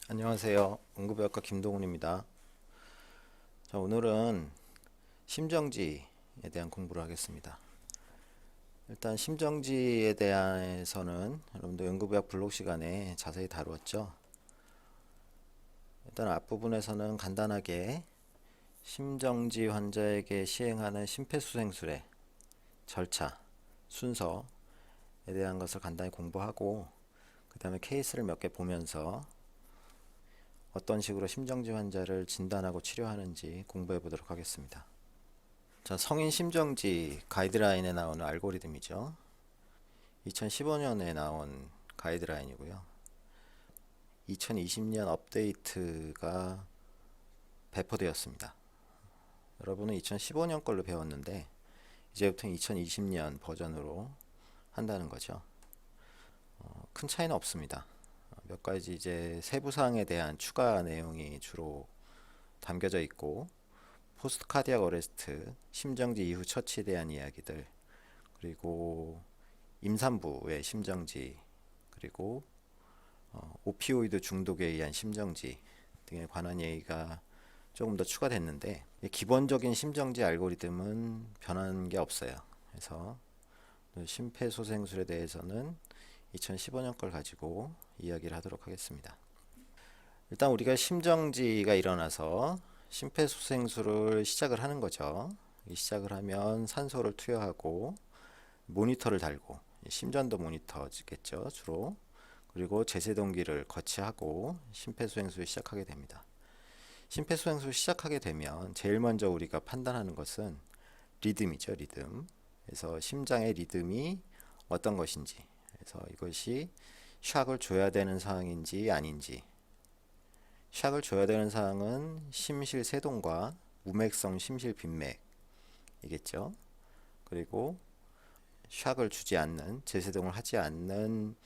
안녕하세요. 응급의학과 김동훈입니다. 자, 오늘은 심정지에 대한 공부를 하겠습니다. 일단 심정지에 대해서는 여러분들 응급의학 블록 시간에 자세히 다루었죠. 일단 앞부분에서는 간단하게 심정지 환자에게 시행하는 심폐소생술의 절차, 순서에 대한 것을 간단히 공부하고 그 다음에 케이스를 몇 개 보면서 어떤 식으로 심정지 환자를 진단하고 치료하는지 공부해 보도록 하겠습니다. 자, 성인 심정지 가이드라인에 나오는 알고리즘이죠. 2015년에 나온 가이드라인이고요. 2020년 업데이트가 배포되었습니다. 여러분은 2015년 걸로 배웠는데 이제부터는 2020년 버전으로 한다는 거죠. 큰 차이는 없습니다. 몇 가지 이제 세부 사항에 대한 추가 내용이 주로 담겨져 있고 포스트 카디악 어레스트, 심정지 이후 처치에 대한 이야기들, 그리고 임산부의 심정지, 그리고 오피오이드 중독에 의한 심정지 등에 관한 얘기가 조금 더 추가됐는데 기본적인 심정지 알고리즘은 변한 게 없어요. 그래서 심폐소생술에 대해서는 2015년 걸 가지고 이야기를 하도록 하겠습니다. 일단 우리가 심정지가 일어나서 심폐소생술을 시작을 하는 거죠. 시작을 하면 산소를 투여하고 모니터를 달고 심전도 모니터겠죠 주로. 그리고 제세동기를 거치하고 심폐소생술을 시작하게 됩니다. 심폐소생술을 시작하게 되면 제일 먼저 우리가 판단하는 것은 리듬이죠. 리듬. 그래서 심장의 리듬이 어떤 것인지, 그래서 이것이 샥을 줘야 되는 상황인지 아닌지. 샥을 줘야 되는 상황은 심실세동과 무맥성 심실빈맥이겠죠. 그리고 샥을 주지 않는, 제세동을 하지 않는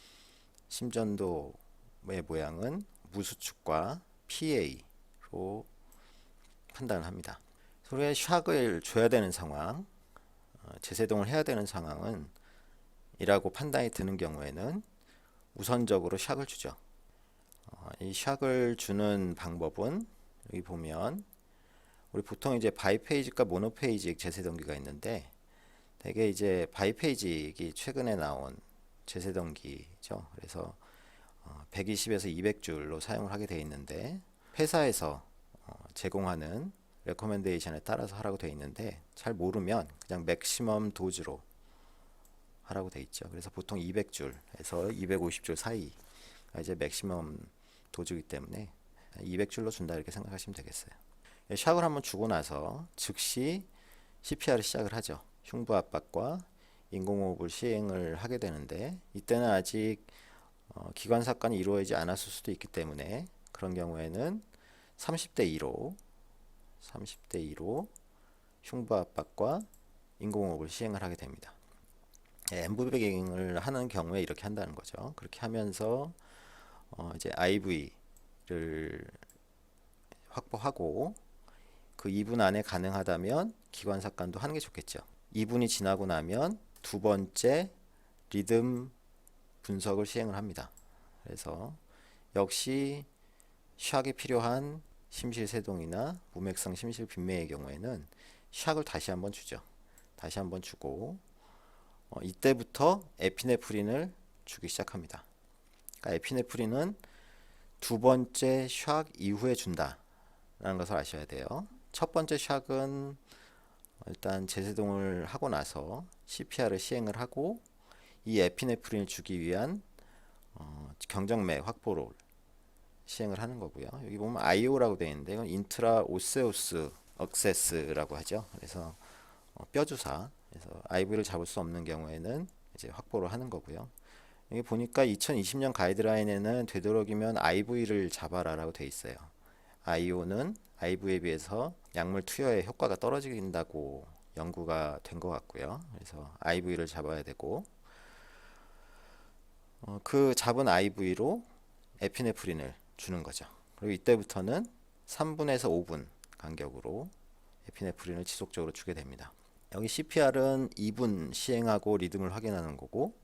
심전도의 모양은 무수축과 PA로 판단을 합니다. 소리에 샥을 줘야 되는 상황, 제세동을 해야 되는 상황은 이라고 판단이 드는 경우에는 우선적으로 샥을 주죠. 이 샥을 주는 방법은 여기 보면 우리 보통 이제 바이페이직과 모노페이직 제세동기가 있는데 대개 이제 바이페이직이 최근에 나온 제세동기죠. 그래서 120에서 200줄로 사용을 하게 되어 있는데 회사에서 제공하는 레코멘데이션에 따라서 하라고 되어 있는데 잘 모르면 그냥 맥시멈 도즈로 하라고 되어 있죠. 그래서 보통 200줄에서 250줄 사이가 이제 맥시멈 도즈이기 때문에 200줄로 준다 이렇게 생각하시면 되겠어요. 샥을 한번 주고 나서 즉시 CPR을 시작을 하죠. 흉부 압박과 인공호흡을 시행을 하게 되는데 이때는 아직 기관 삭관이 이루어지지 않았을 수도 있기 때문에 그런 경우에는 30대 2로 흉부 압박과 인공호흡을 시행을 하게 됩니다. 엠브베깅을 하는 경우에 이렇게 한다는 거죠. 그렇게 하면서 이제 IV를 확보하고 그 2분 안에 가능하다면 기관 삭관도 하는 게 좋겠죠. 2분이 지나고 나면 두 번째 리듬 분석을 시행을 합니다. 그래서 역시 샥이 필요한 심실세동이나 무맥성 심실빈맥의 경우에는 샥을 다시 한번 주죠. 다시 한번 주고 이때부터 에피네프린을 주기 시작합니다. 그러니까 에피네프린은 두 번째 샥 이후에 준다라는 것을 아셔야 돼요. 첫 번째 샥은 일단 제세동을 하고 나서 CPR을 시행을 하고 이 에피네프린을 주기 위한 경정맥 확보를 시행을 하는 거고요. 여기 보면 IO라고 되어 있는데 이건 인트라 오세우스 억세스라고 하죠. 그래서 뼈 주사, 그래서 IV를 잡을 수 없는 경우에는 이제 확보를 하는 거고요. 여기 보니까 2020년 가이드라인에는 되도록이면 IV를 잡아라라고 되어 있어요. IO는 IV에 비해서 약물 투여의 효과가 떨어진다고 연구가 된 것 같고요. 그래서 IV를 잡아야 되고 그 잡은 IV로 에피네프린을 주는 거죠. 그리고 이때부터는 3분에서 5분 간격으로 에피네프린을 지속적으로 주게 됩니다. 여기 CPR은 2분 시행하고 리듬을 확인하는 거고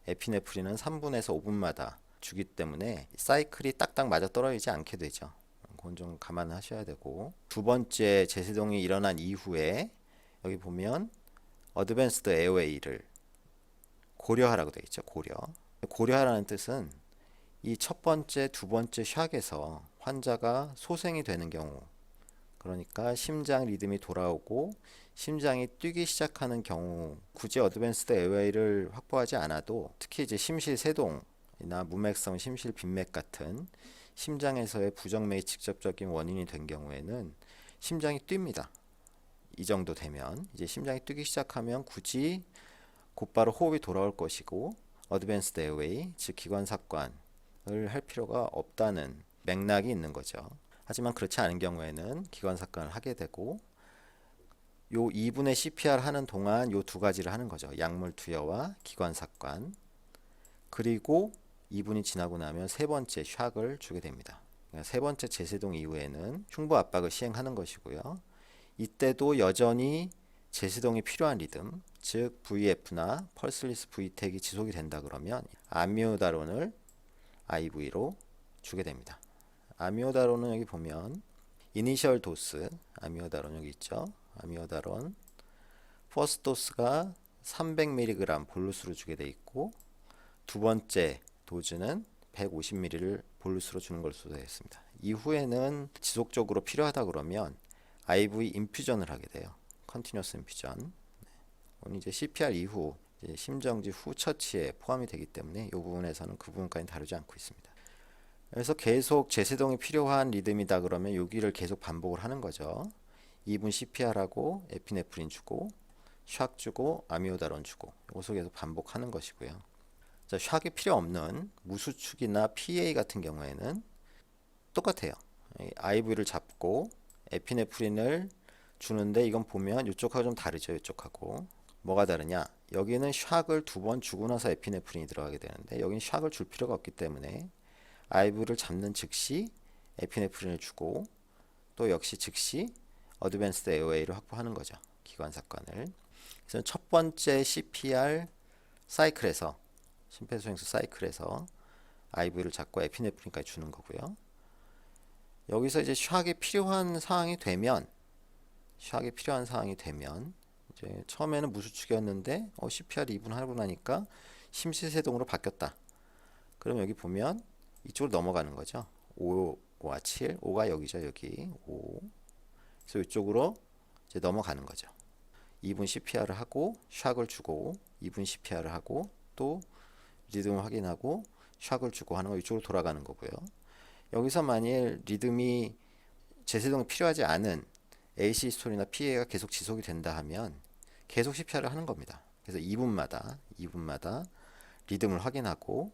에피네프린은 3분에서 5분마다 주기 때문에 사이클이 딱딱 맞아 떨어지지 않게 되죠. 그건 좀 감안하셔야 되고, 두 번째 제세동이 일어난 이후에 여기 보면 어드밴스드 에어웨이를 고려하라고 되어 있죠. 고려하라는 뜻은 이 첫 번째, 두 번째 샥에서 환자가 소생이 되는 경우, 그러니까 심장 리듬이 돌아오고 심장이 뛰기 시작하는 경우, 굳이 어드밴스드 에어웨이를 확보하지 않아도 특히 이제 심실세동이나 무맥성 심실빈맥 같은 심장에서의 부정맥이 직접적인 원인이 된 경우에는 심장이 뜁니다. 이 정도 되면 이제 심장이 뛰기 시작하면 굳이 곧바로 호흡이 돌아올 것이고 어드밴스드 에어웨이, 즉 기관삽관을 할 필요가 없다는 맥락이 있는 거죠. 하지만 그렇지 않은 경우에는 기관삽관을 하게 되고, 요 2분의 CPR 하는 동안 요 두 가지를 하는 거죠. 약물 투여와 기관삽관. 그리고 2분이 지나고 나면 세 번째 샥을 주게 됩니다. 그러니까 세 번째 제세동 이후에는 흉부 압박을 시행하는 것이고요. 이때도 여전히 제세동이 필요한 리듬, 즉 VF나 펄스리스 V택이 지속이 된다 그러면 아미오다론을 IV로 주게 됩니다. 아미오다론은 여기 보면 이니셜 도스, 아미오다론 여기 있죠. 아미오다론 퍼스트 도스가 300mg 볼루스로 주게 돼 있고, 두 번째 도즈는 150mg를 볼루스로 주는 것으로 되어 있습니다. 이후에는 지속적으로 필요하다 그러면 IV 인퓨전을 하게 돼요. 컨티뉴어스 인퓨전. 오늘 이제 CPR 이후 이제 심정지 후 처치에 포함이 되기 때문에 이 부분에서는 그 부분까지 다루지 않고 있습니다. 그래서 계속 제세동이 필요한 리듬이다 그러면 여기를 계속 반복을 하는 거죠. 2분 CPR하고 에피네프린 주고 샥 주고 아미오다론 주고 이것을 계속 반복하는 것이고요. 자, 샥이 필요 없는 무수축이나 PA 같은 경우에는 똑같아요. IV를 잡고 에피네프린을 주는데 이건 보면 이쪽하고 좀 다르죠. 이쪽하고 뭐가 다르냐? 여기는 샥을 두 번 주고 나서 에피네프린이 들어가게 되는데 여기는 샥을 줄 필요가 없기 때문에 IV를 잡는 즉시 에피네프린을 주고 또 역시 즉시 어드밴스드 에어웨이를 확보하는 거죠. 기관삽관을. 그래서 첫 번째 CPR 사이클에서 심폐소생술 사이클에서 IV를 잡고 에피네프린까지 주는 거고요. 여기서 이제 샥이 필요한 상황이 되면 이제 처음에는 무수축이었는데 CPR 2분 하고 나니까 심실세동으로 바뀌었다. 그럼 여기 보면 이쪽으로 넘어가는 거죠. 5와 7, 5가 여기죠. 여기 5. 그래서 이쪽으로 이제 넘어가는 거죠. 2분 CPR을 하고 샥을 주고 2분 CPR을 하고 또 리듬을 확인하고 샥을 주고 하는 거 이쪽으로 돌아가는 거고요. 여기서 만일 리듬이 제세동이 필요하지 않은 AC 스토리나 PA가 계속 지속이 된다 하면 계속 CPR을 하는 겁니다. 그래서 2분마다 리듬을 확인하고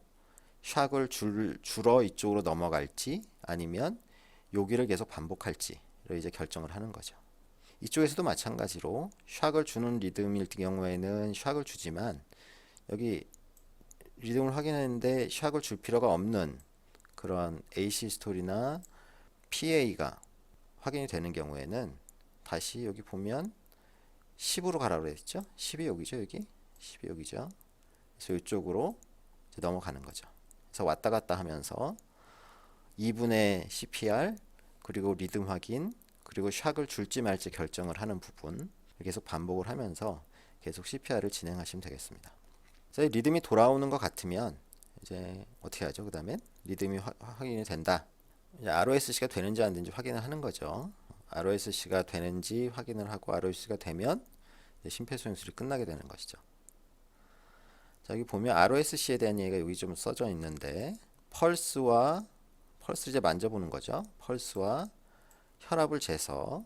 샥을 줄어 이쪽으로 넘어갈지 아니면 여기를 계속 반복할지를 이제 결정을 하는 거죠. 이쪽에서도 마찬가지로 샥을 주는 리듬일 경우에는 샥을 주지만 여기 리듬을 확인했는데 샥을 줄 필요가 없는 그런 AC 스토리나 PA가 확인이 되는 경우에는 다시 여기 보면 10으로 가라고 했죠. 10이 여기죠. 여기 10이 여기죠. 그래서 이쪽으로 이제 넘어가는 거죠. 그래서 왔다 갔다 하면서 2분의 CPR 그리고 리듬 확인 그리고 샥을 줄지 말지 결정을 하는 부분 계속 반복을 하면서 계속 CPR을 진행하시면 되겠습니다. 그래서 리듬이 돌아오는 것 같으면 이제 어떻게 하죠? 그 다음에 리듬이 확인이 된다. 이제 ROSC가 되는지 안 되는지 확인을 하는 거죠. ROSC가 되는지 확인을 하고 ROSC가 되면 심폐소생술이 끝나게 되는 것이죠. 자, 여기 보면 ROSC에 대한 얘기가 여기 좀 써져 있는데 펄스를 이제 만져보는 거죠. 펄스와 혈압을 재서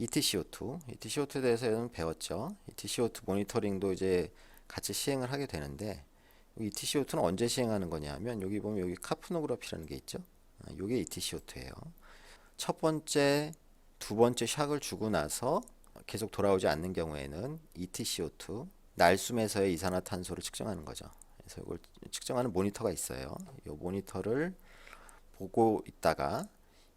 ETCO2에 대해서는 배웠죠. ETCO2 모니터링도 이제 같이 시행을 하게 되는데 ETCO2는 언제 시행하는 거냐면 여기 보면 여기 카프노그래피라는 게 있죠. 이게 ETCO2예요. 첫 번째, 두 번째 샥을 주고 나서 계속 돌아오지 않는 경우에는 ETCO2 날숨에서의 이산화탄소를 측정하는 거죠. 그래서 이걸 측정하는 모니터가 있어요. 이 모니터를 보고 있다가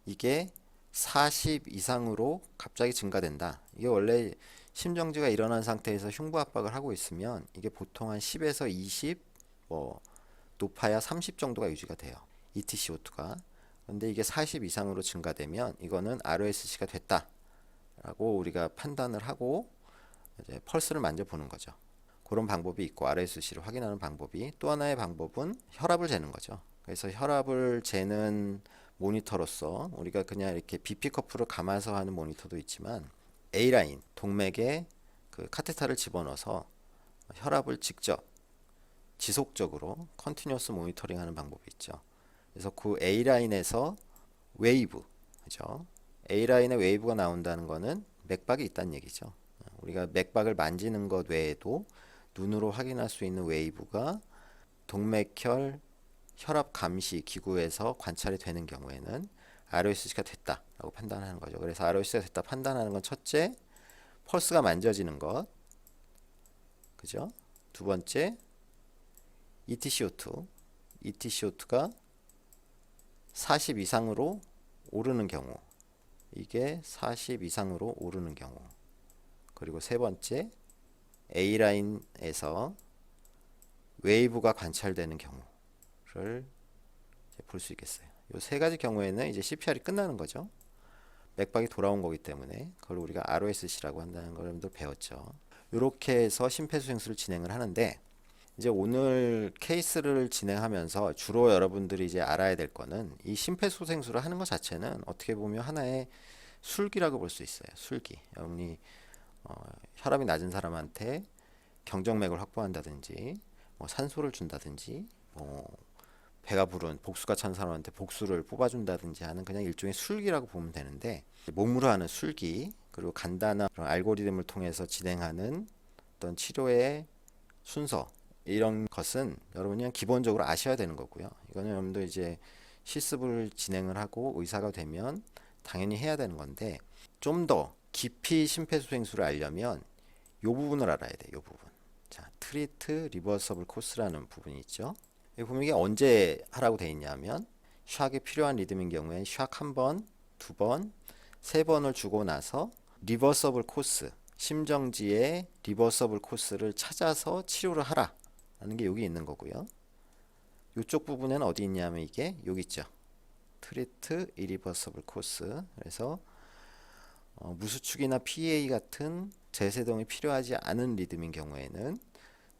이게 40 이상으로 갑자기 증가된다. 이게 원래 심정지가 일어난 상태에서 흉부 압박을 하고 있으면 이게 보통 한 10에서 20, 뭐 높아야 30 정도가 유지가 돼요. ETCO2가. 근데 이게 40 이상으로 증가되면 이거는 ROSC가 됐다라고 우리가 판단을 하고 이제 펄스를 만져보는 거죠. 그런 방법이 있고 ROSC를 확인하는 방법이, 또 하나의 방법은 혈압을 재는 거죠. 그래서 혈압을 재는 모니터로서 우리가 그냥 이렇게 BP 커프를 감아서 하는 모니터도 있지만 A라인 동맥에 그 카테터를 집어넣어서 혈압을 직접 지속적으로 컨티뉴어스 모니터링 하는 방법이 있죠. 그래서 그 A라인에서 웨이브, 그죠? A라인에 웨이브가 나온다는 거는 맥박이 있다는 얘기죠. 우리가 맥박을 만지는 것 외에도 눈으로 확인할 수 있는 웨이브가 동맥혈 혈압 감시 기구에서 관찰이 되는 경우에는 ROSC가 됐다라고 판단하는 거죠. 그래서 ROSC가 됐다 판단하는 건 첫째, 펄스가 만져지는 것, 그죠? 두 번째, ETCO2, ETCO2가 40 이상으로 오르는 경우, 이게 40 이상으로 오르는 경우, 그리고 세 번째, A라인에서 웨이브가 관찰되는 경우를 볼 수 있겠어요. 이 세 가지 경우에는 이제 CPR이 끝나는 거죠. 맥박이 돌아온 거기 때문에 그걸 우리가 ROSC라고 한다는 걸 여러분들 배웠죠. 이렇게 해서 심폐소생술을 진행을 하는데, 이제 오늘 케이스를 진행하면서 주로 여러분들이 이제 알아야 될 거는 이 심폐소생술을 하는 것 자체는 어떻게 보면 하나의 술기라고 볼 수 있어요. 술기. 여러분이 혈압이 낮은 사람한테 경정맥을 확보한다든지, 뭐 산소를 준다든지, 뭐 배가 부른 복수가 찬 사람한테 복수를 뽑아준다든지 하는 그냥 일종의 술기라고 보면 되는데, 몸으로 하는 술기, 그리고 간단한 그런 알고리즘을 통해서 진행하는 어떤 치료의 순서, 이런 것은 여러분이 그냥 기본적으로 아셔야 되는 거고요. 이거는 여러분도 이제 실습을 진행을 하고 의사가 되면 당연히 해야 되는 건데, 좀 더 깊이 심폐소생술을 알려면 이 부분을 알아야 돼요. 이 부분. 자, 트리트 리버서블 코스라는 부분이 있죠. 이 보면 이게 언제 하라고 돼 있냐면, 샥이 필요한 리듬인 경우엔 샥 한 번, 두 번, 세 번을 주고 나서 리버서블 코스, 심정지의 리버서블 코스를 찾아서 치료를 하라 라는 게 여기 있는 거고요. 이쪽 부분에는 어디 있냐면 이게 여기 있죠. 트리트 이리버서블 코스. 그래서 무수축이나 PEA 같은 재세동이 필요하지 않은 리듬인 경우에는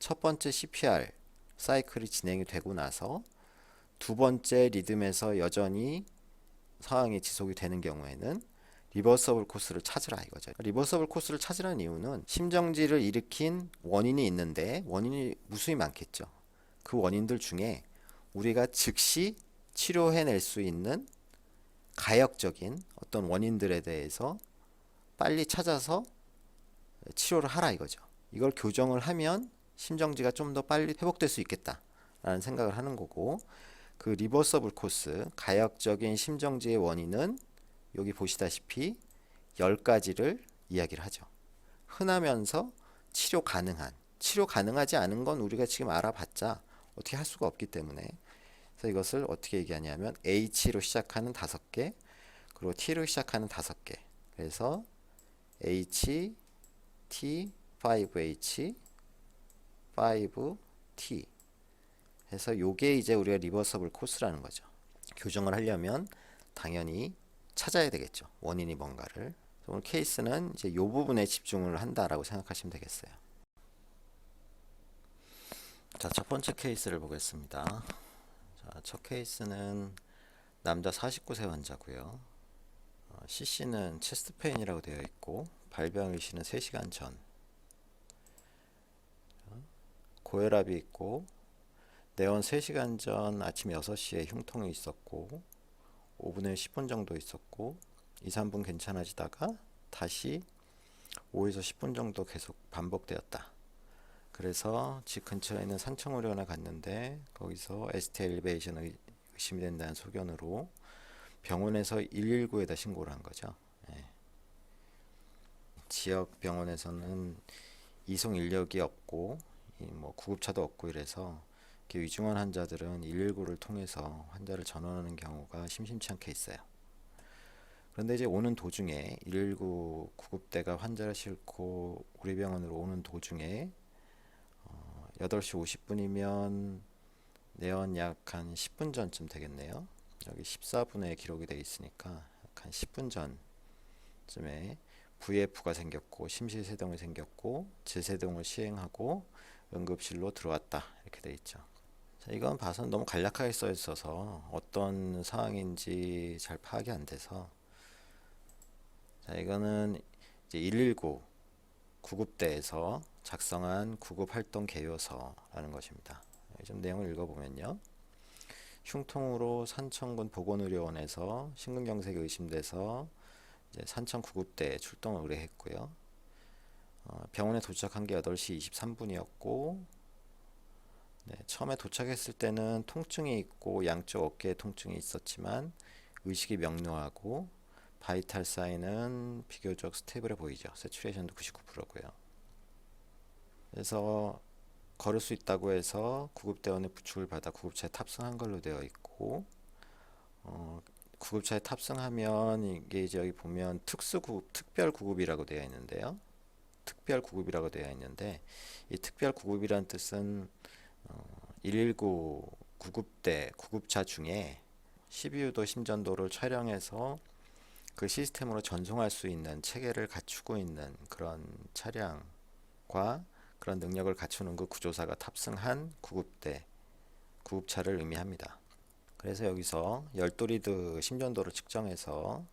첫 번째 CPR 사이클이 진행이 되고 나서 두 번째 리듬에서 여전히 상황이 지속이 되는 경우에는 리버서블 코스를 찾으라 이거죠. 리버서블 코스를 찾으라는 이유는 심정지를 일으킨 원인이 있는데 원인이 무수히 많겠죠. 그 원인들 중에 우리가 즉시 치료해낼 수 있는 가역적인 어떤 원인들에 대해서 빨리 찾아서 치료를 하라 이거죠. 이걸 교정을 하면 심정지가 좀 더 빨리 회복될 수 있겠다라는 생각을 하는 거고, 그 리버서블 코스, 가역적인 심정지의 원인은 여기 보시다시피 10가지를 이야기를 하죠. 흔하면서 치료 가능한, 치료 가능하지 않은 건 우리가 지금 알아봤자 어떻게 할 수가 없기 때문에, 그래서 이것을 어떻게 얘기하냐면 H로 시작하는 5개, 그리고 T로 시작하는 5개. 그래서 H, T, 5H, 5T 해서 요게 이제 우리가 리버서블 코스라는 거죠. 교정을 하려면 당연히 찾아야 되겠죠. 원인이 뭔가를. 오늘 케이스는 이제 이 부분에 집중을 한다라고 생각하시면 되겠어요. 자, 첫 번째 케이스를 보겠습니다. 자, 첫 케이스는 남자 49세 환자고요. CC는 체스트 페인이라고 되어 있고 발병 일시는 3시간 전. 고혈압이 있고 내원 3시간 전 아침 6시에 흉통이 있었고 5분에 10분 정도 있었고 2, 3분 괜찮아지다가 다시 5에서 10분 정도 계속 반복되었다. 그래서 집 근처에 있는 산청의료원에 갔는데 거기서 ST 엘리베이션 의심이 된다는 소견으로 병원에서 119에다 신고를 한 거죠. 예. 지역 병원에서는 이송 인력이 없고 뭐 구급차도 없고 이래서 위중한 환자들은 119를 통해서 환자를 전원하는 경우가 심심치 않게 있어요. 그런데 이제 오는 도중에 119 구급대가 환자를 싣고 우리 병원으로 오는 도중에 8시 50분이면 내원 약 한 10분 전쯤 되겠네요. 여기 14분에 기록이 되어 있으니까 약 한 10분 전쯤에 VF가 생겼고 심실세동이 생겼고 제세동을 시행하고 응급실로 들어왔다 이렇게 되어 있죠. 자, 이건 봐선 너무 간략하게 써 있어서 어떤 상황인지 잘 파악이 안 돼서, 자, 이거는 이제 119 구급대에서 작성한 구급활동 개요서라는 것입니다. 좀 내용을 읽어보면요. 흉통으로 산청군 보건의료원에서 심근경색이 의심돼서 이제 산청 구급대에 출동을 의뢰했고요. 병원에 도착한 게 8시 23분이었고, 네, 처음에 도착했을 때는 통증이 있고 양쪽 어깨에 통증이 있었지만 의식이 명료하고 바이탈 사인은 비교적 스테이블해 보이죠. 세츄레이션도 99%고요. 그래서 걸을 수 있다고 해서 구급대원의 부축을 받아 구급차에 탑승한 걸로 되어 있고, 구급차에 탑승하면 이게 이제 여기 보면 특수구급, 특별구급이라고 되어 있는데요. 특별구급이라고 되어 있는데 이 특별구급이란 뜻은 119 구급대 구급차 중에 CBU도 심전도를 촬영해서 그 시스템으로 전송할 수 있는 체계를 갖추고 있는 그런 차량과 그런 능력을 갖추는 그 구조사가 탑승한 구급대 구급차를 의미합니다. 그래서 여기서 열도리드 심전도를 측정해서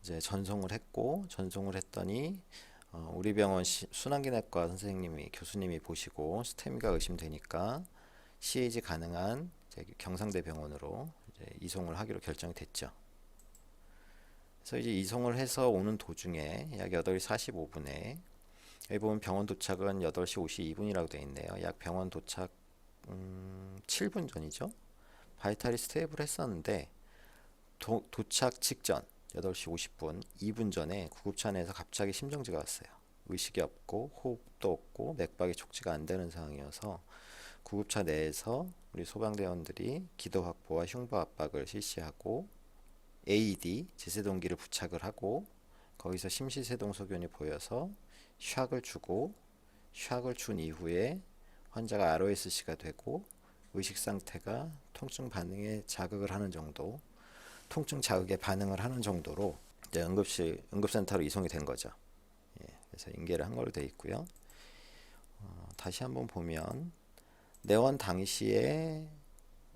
이제 전송을 했고, 전송을 했더니 우리 병원 순환기내과 선생님이 교수님이 보시고 스테미가 의심되니까 CAG 가능한 경상대 병원으로 이제 이송을 하기로 결정이 됐죠. 그래서 이제 이송을 해서 오는 도중에 약 8시 45분에, 여기 보면 병원 도착은 8시 52분이라고 되어 있네요. 약 병원 도착 7분 전이죠. 바이탈이 스테이블 했었는데 도착 직전 8시 50분 2분 전에 구급차 내에서 갑자기 심정지가 왔어요. 의식이 없고 호흡도 없고 맥박이 촉지가 안 되는 상황이어서 구급차 내에서 우리 소방대원들이 기도 확보와 흉부 압박을 실시하고 AED 제세동기를 부착을 하고 거기서 심시세동 소견이 보여서 샥을 주고, 샥을 준 이후에 환자가 ROSC가 되고 의식 상태가 통증 반응에 자극을 하는 정도, 통증 자극에 반응을 하는 정도로 이제 응급센터로 이송이 된 거죠. 예, 그래서 인계를 한 걸로 되어 있고요. 다시 한번 보면 내원 당시에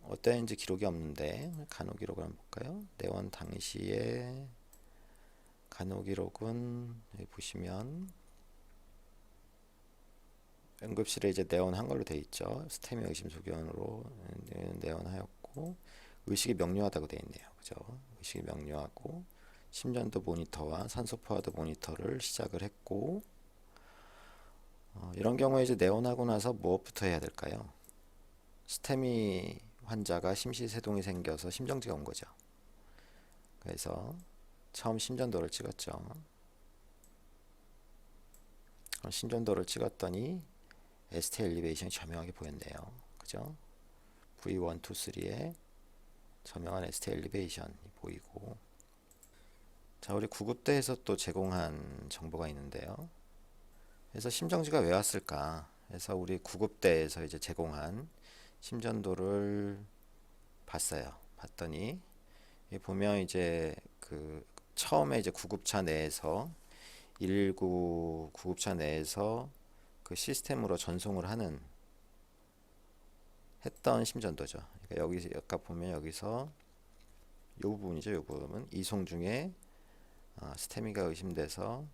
어떠했는지 기록이 없는데 간호 기록을 한번 볼까요? 내원 당시에 간호 기록은 여기 보시면 응급실에 이제 내원한 걸로 돼 있죠. 스테미 의심 소견으로 내원하였고 의식이 명료하다고 돼 있네요. 그죠? 의식이 명료하고 심전도 모니터와 산소 포화도 모니터를 시작을 했고, 이런 경우에 이제 내원하고 나서 무엇부터 해야 될까요? 스테미 환자가 심시세동이 생겨서 심정지가 온 거죠. 그래서 처음 심전도를 찍었죠. 심전도를 찍었더니 ST 엘리베이션이 저명하게 보였네요. 그죠? V1, 2, 3에 저명한 ST 엘리베이션이 보이고, 자, 우리 구급대에서 또 제공한 정보가 있는데요. 그래서 심정지가 왜 왔을까? 그래서 우리 구급대에서 이제 제공한 심전도를 봤어요. 봤더니 보면 이제 그 처음에 이제 구급차 내에서 119 구급차 내에서 그 시스템으로 전송을 했던 심전도죠. 그러니까 여기 아까 보면 여기서 이 부분이죠. 이 부분은 이송 중에 스테미가 의심돼서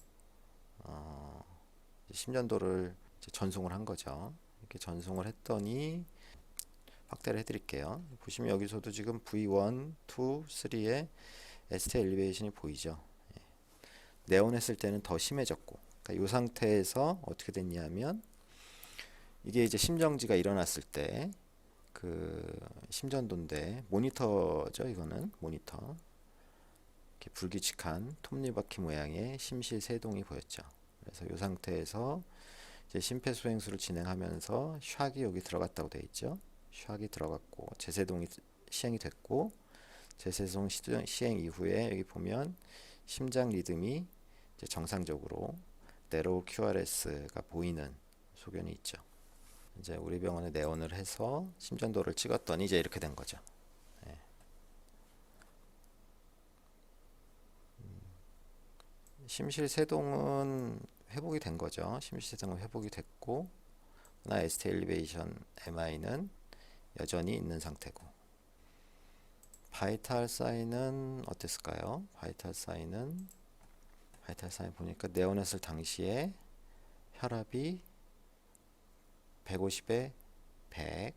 심전도를 전송을 한 거죠. 이렇게 전송을 했더니 확대를 해드릴게요. 보시면 여기서도 지금 V1, 2, 3에 ST 엘리베이션이 보이죠. 내원했을 때는 더 심해졌고, 그러니까 이 상태에서 어떻게 됐냐면 이게 이제 심정지가 일어났을 때 그 심전도인데 모니터죠. 이거는 모니터. 이렇게 불규칙한 톱니바퀴 모양의 심실세동이 보였죠. 그래서 이 상태에서 이제 심폐소생술을 진행하면서 샥이 여기 들어갔다고 되어 있죠. 샥이 들어갔고 제세동이 시행이 됐고, 제세동 시행 이후에 여기 보면 심장 리듬이 이제 정상적으로 네로우 QRS가 보이는 소견이 있죠. 이제 우리 병원에 내원을 해서 심전도를 찍었더니 이제 이렇게 된 거죠. 예. 심실세동은 회복이 된 거죠. 심실세동은 회복이 됐고, 그러나 ST 엘리베이션 MI는 여전히 있는 상태고, 바이탈 사인은 어땠을까요? 바이탈 사인 보니까 내원했을 당시에 혈압이 150에 100,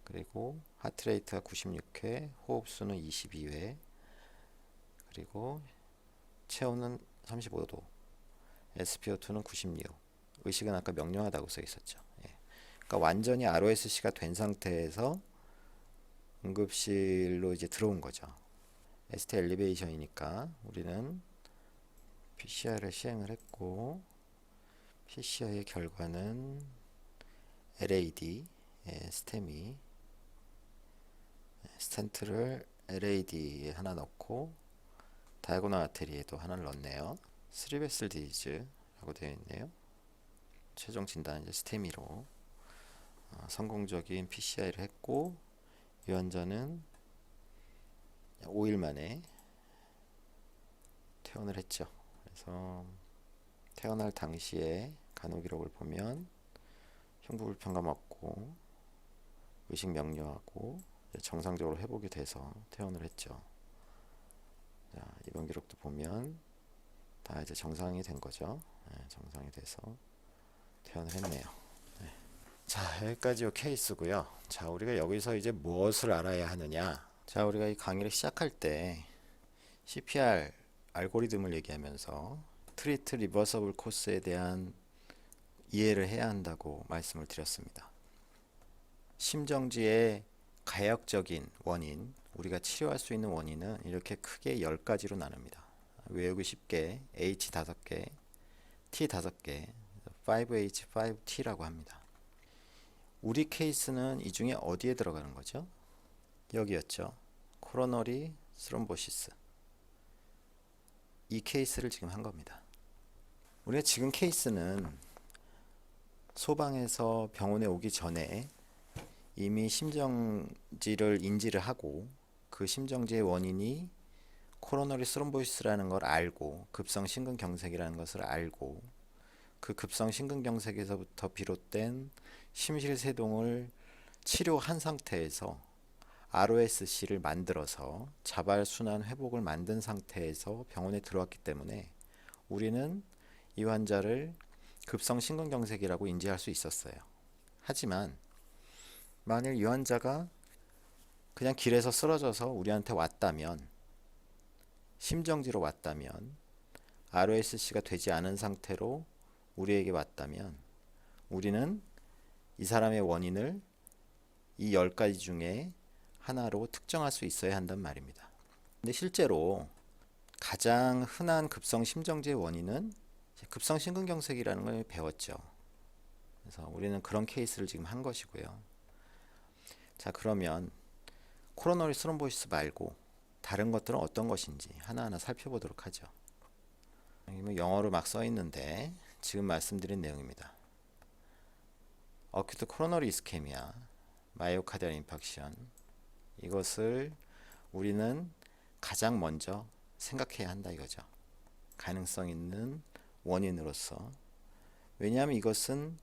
그리고 하트레이트가 96회, 호흡수는 22회, 그리고 체온은 35도, SpO2는 96, 의식은 아까 명료하다고 써 있었죠. 예. 그러니까 완전히 ROSC가 된 상태에서 응급실로 이제 들어온 거죠. ST 엘리베이션이니까 우리는 PCR을 시행을 했고, PCR의 결과는 LAD, 스테미, 스텐트를 LAD에 하나 넣고 다이고널 아테리에도 하나를 넣었네요. 3베슬 디지즈라고 되어 있네요. 최종 진단은 이제 스테미로 성공적인 PCI를 했고, 이 환자는 5일 만에 퇴원을 했죠. 그래서 퇴원할 당시에 간호 기록을 보면 흉부불편감 없고 의식 명료하고 정상적으로 회복이 돼서 퇴원을 했죠. 자, 입원 기록도 보면 다 이제 정상이 된 거죠. 네, 정상이 돼서 퇴원을 했네요. 네. 자, 여기까지 이 케이스고요. 자, 우리가 여기서 이제 무엇을 알아야 하느냐? 자, 우리가 이 강의를 시작할 때 CPR 알고리즘을 얘기하면서 트리트 리버서블 코스에 대한 이해를 해야 한다고 말씀을 드렸습니다. 심정지의 가역적인 원인, 우리가 치료할 수 있는 원인은 이렇게 크게 10가지로 나눕니다. 외우기 쉽게 H 5개, T 5개, 5H, 5T라고 합니다. 우리 케이스는 이 중에 어디에 들어가는 거죠? 여기였죠. 코로너리 스롬보시스. 이 케이스를 지금 한 겁니다. 우리가 지금 케이스는 소방에서 병원에 오기 전에 이미 심정지를 인지를 하고 그 심정지의 원인이 코로너리 스롬보시스라는 걸 알고 급성 심근경색이라는 것을 알고 그 급성 심근경색에서부터 비롯된 심실세동을 치료한 상태에서 ROSC를 만들어서 자발순환 회복을 만든 상태에서 병원에 들어왔기 때문에 우리는 이 환자를 급성 심근경색이라고 인지할 수 있었어요. 하지만 만일 이 환자가 그냥 길에서 쓰러져서 우리한테 왔다면, 심정지로 왔다면, ROSC가 되지 않은 상태로 우리에게 왔다면 우리는 이 사람의 원인을 이 10가지 중에 하나로 특정할 수 있어야 한단 말입니다. 근데 실제로 가장 흔한 급성 심정지의 원인은 급성 심근경색이라는 걸 배웠죠. 그래서 우리는 그런 케이스를 지금 한 것이고요. 자, 그러면 코로너리 스롬보시스 말고 다른 것들은 어떤 것인지 하나하나 살펴보도록 하죠. 여기 영어로 막 써 있는데 지금 말씀드린 내용입니다. 어큐트 코로너리 이스케미아, 마이오카디얼 인팍션, 이것을 우리는 가장 먼저 생각해야 한다 이거죠. 가능성 있는 원인으로서. 왜냐하면 이것은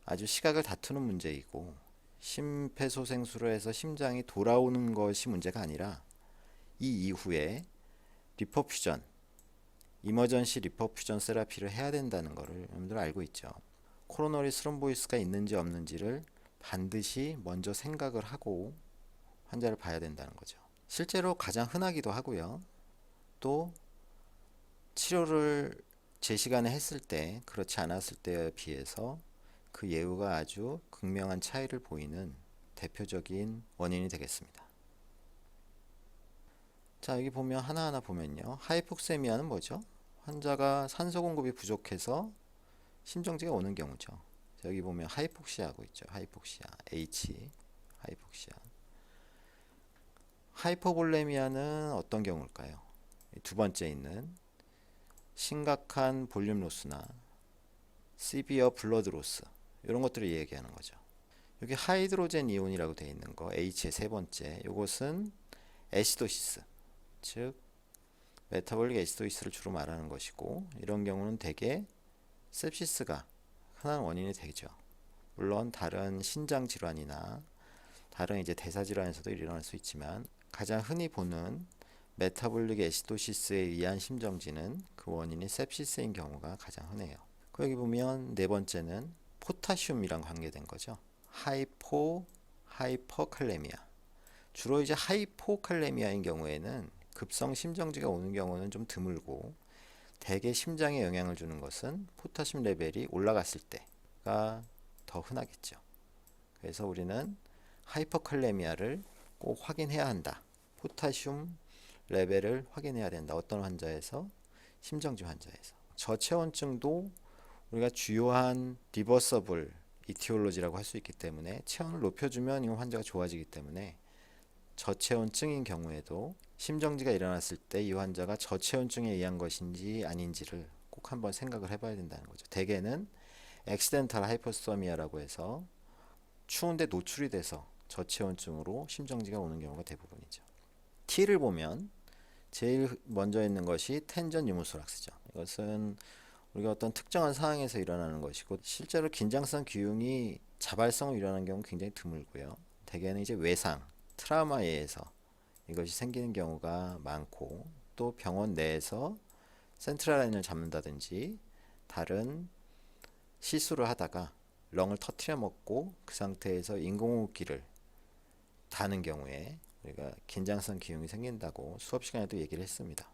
아주 시각을 다투는 문제이고 심폐소생술을 해서 심장이 돌아오는 것이 문제가 아니라 이 이후에 리퍼퓨전, 이머전시 리퍼퓨전 세라피를 해야 된다는 것을 여러분들 알고 있죠. 코로너리 스롬보시스가 있는지 없는지를 반드시 먼저 생각을 하고 환자를 봐야 된다는 거죠. 실제로 가장 흔하기도 하고요. 또 치료를 제 시간에 했을 때 그렇지 않았을 때에 비해서 그 예후가 아주 극명한 차이를 보이는 대표적인 원인이 되겠습니다. 자, 여기 보면 하나하나 보면요. 하이폭세미아는 뭐죠? 환자가 산소 공급이 부족해서 심정지가 오는 경우죠. 자, 여기 보면 하이폭시아하고 있죠. 하이폭시아, H, 하이폭시아. 하이포볼레미아는 어떤 경우일까요? 두 번째 있는 심각한 볼륨 로스나 시비어 블러드 로스, 이런 것들을 얘기하는 거죠. 여기 하이드로젠 이온이라고 되어 있는 거 H의 세 번째, 이것은 애시도시스, 즉 메타볼릭 애시도시스를 주로 말하는 것이고, 이런 경우는 대개 셉시스가 흔한 원인이 되죠. 물론 다른 신장 질환이나 다른 이제 대사 질환에서도 일어날 수 있지만, 가장 흔히 보는 메타볼릭 애시도시스에 의한 심정지는 그 원인이 셉시스인 경우가 가장 흔해요. 여기 보면 네 번째는 포타슘이랑 관계된 거죠. 하이퍼칼레미아. 주로 이제 하이포칼레미아인 경우에는 급성 심정지가 오는 경우는 좀 드물고, 대개 심장에 영향을 주는 것은 포타슘 레벨이 올라갔을 때가 더 흔하겠죠. 그래서 우리는 하이퍼칼레미아를 꼭 확인해야 한다. 포타슘 레벨을 확인해야 된다. 어떤 환자에서? 심정지 환자에서. 저체온증도 우리가 주요한 리버서블 이티올로지라고 할 수 있기 때문에, 체온을 높여주면 이 환자가 좋아지기 때문에, 저체온증인 경우에도 심정지가 일어났을 때 이 환자가 저체온증에 의한 것인지 아닌지를 꼭 한번 생각을 해봐야 된다는 거죠. 대개는 액시덴탈 하이퍼소미아라고 해서 추운데 노출이 돼서 저체온증으로 심정지가 오는 경우가 대부분이죠. T를 보면 제일 먼저 있는 것이 텐전 유무소락스죠. 이것은 우리가 어떤 특정한 상황에서 일어나는 것이고, 실제로 긴장성 기흉이 자발성으로 일어나는 경우는 굉장히 드물고요. 대개는 이제 외상, 트라우마에 의해서 이것이 생기는 경우가 많고, 또 병원 내에서 센트럴 라인을 잡는다든지 다른 실수를 하다가 렁을 터트려 먹고 그 상태에서 인공호흡기를 다는 경우에 우리가 긴장성 기흉이 생긴다고 수업 시간에도 얘기를 했습니다.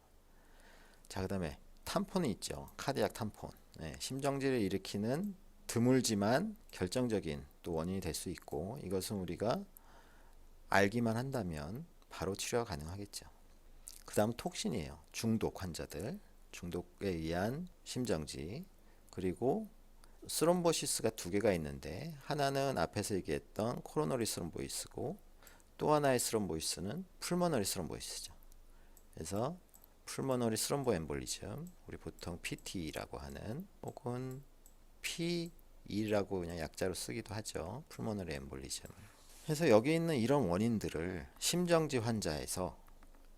자, 그 다음에 탐폰이 있죠. 카디악 탐폰. 네, 심정지를 일으키는 드물지만 결정적인 또 원인이 될 수 있고, 이것은 우리가 알기만 한다면 바로 치료가 가능하겠죠. 그 다음 톡신이에요. 중독 환자들, 중독에 의한 심정지. 그리고 스롬보시스가 두 개가 있는데, 하나는 앞에서 얘기했던 코로너리 스롬보시스고, 또 하나의 스롬보시스는 풀머너리 스롬보시스죠. 그래서 풀머너리 스롬보엠볼리즘, 우리 보통 PT라고 하는, 혹은 P2라고 그냥 약자로 쓰기도 하죠. 풀머너리 엠볼리즘. 그래서 여기 있는 이런 원인들을 심정지 환자에서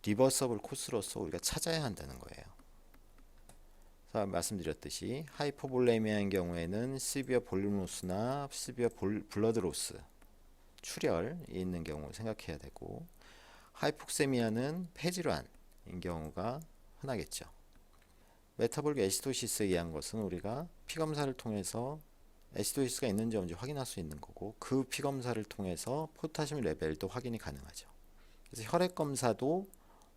리버서블 코스로서 우리가 찾아야 한다는 거예요. 그래서 말씀드렸듯이 하이포볼레미아인 경우에는 시비어 볼륨로스나 시비어 블러드로스, 출혈이 있는 경우 생각해야 되고, 하이폭세미아는 폐질환인 경우가 흔하겠죠. 메타볼릭 애시도시스에 의한 것은 우리가 피검사를 통해서 애시도시스가 있는지 없는지 확인할 수 있는 거고, 그 피검사를 통해서 포타슘 레벨도 확인이 가능하죠. 그래서 혈액 검사도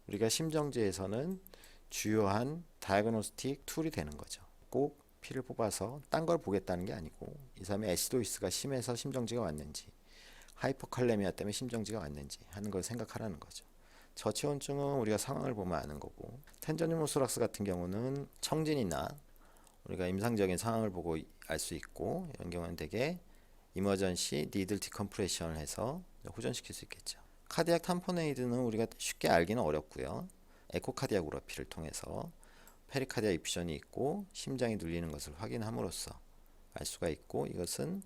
우리가 심정지에서는 주요한 다이아그노스틱 툴이 되는 거죠. 꼭 피를 뽑아서 딴 걸 보겠다는 게 아니고, 이 사람의 애시도시스가 심해서 심정지가 왔는지, 하이퍼칼레미아 때문에 심정지가 왔는지 하는 걸 생각하라는 거죠. 저체온증은 우리가 상황을 보면 아는 거고, 텐저니모소락스 같은 경우는 청진이나 우리가 임상적인 상황을 보고 알 수 있고, 이런 경우는 되게 이머전시 니들 디컴프레션을 해서 호전시킬 수 있겠죠. 카디악 탐포네이드는 우리가 쉽게 알기는 어렵고요. 에코카디아그래피를 통해서 페리카디아 이퓨전이 있고 심장이 눌리는 것을 확인함으로써 알 수가 있고, 이것은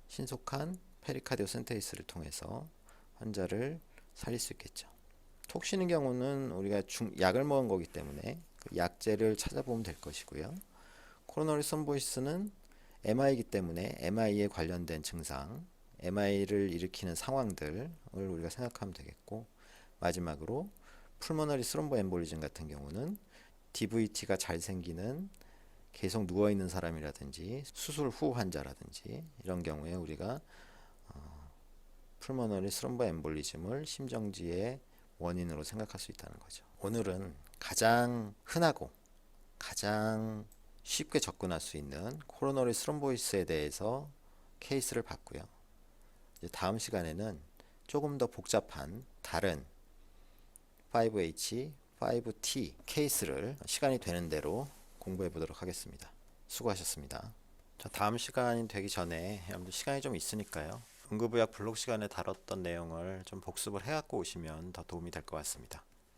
신속한 페리카디오 센테이스를 통해서 환자를 살릴 수 있겠죠. 톡신의 경우는 우리가 약을 먹은 거기 때문에 그 약제를 찾아보면 될 것이고요. 코로너리 썸보이스는 MI이기 때문에 MI에 관련된 증상, MI를 일으키는 상황들을 우리가 생각하면 되겠고, 마지막으로 풀모너리 스롬보 엠볼리즘 같은 경우는 DVT가 잘 생기는 계속 누워있는 사람이라든지 수술 후 환자라든지 이런 경우에 우리가 풀모너리 스롬보 엠볼리즘을 심정지의 원인으로 생각할 수 있다는 거죠. 오늘은 가장 흔하고 가장 쉽게 접근할 수 있는 코로너리 스롬보시스에 대해서 케이스를 봤고요. 이제 다음 시간에는 조금 더 복잡한 다른 5H, 5T 케이스를 시간이 되는 대로 공부해 보도록 하겠습니다. 수고하셨습니다. 자, 다음 시간이 되기 전에 여러분들 시간이 좀 있으니까요. 응급의학 블록 시간에 다뤘던 내용을 좀 복습을 해갖고 오시면 더 도움이 될 것 같습니다.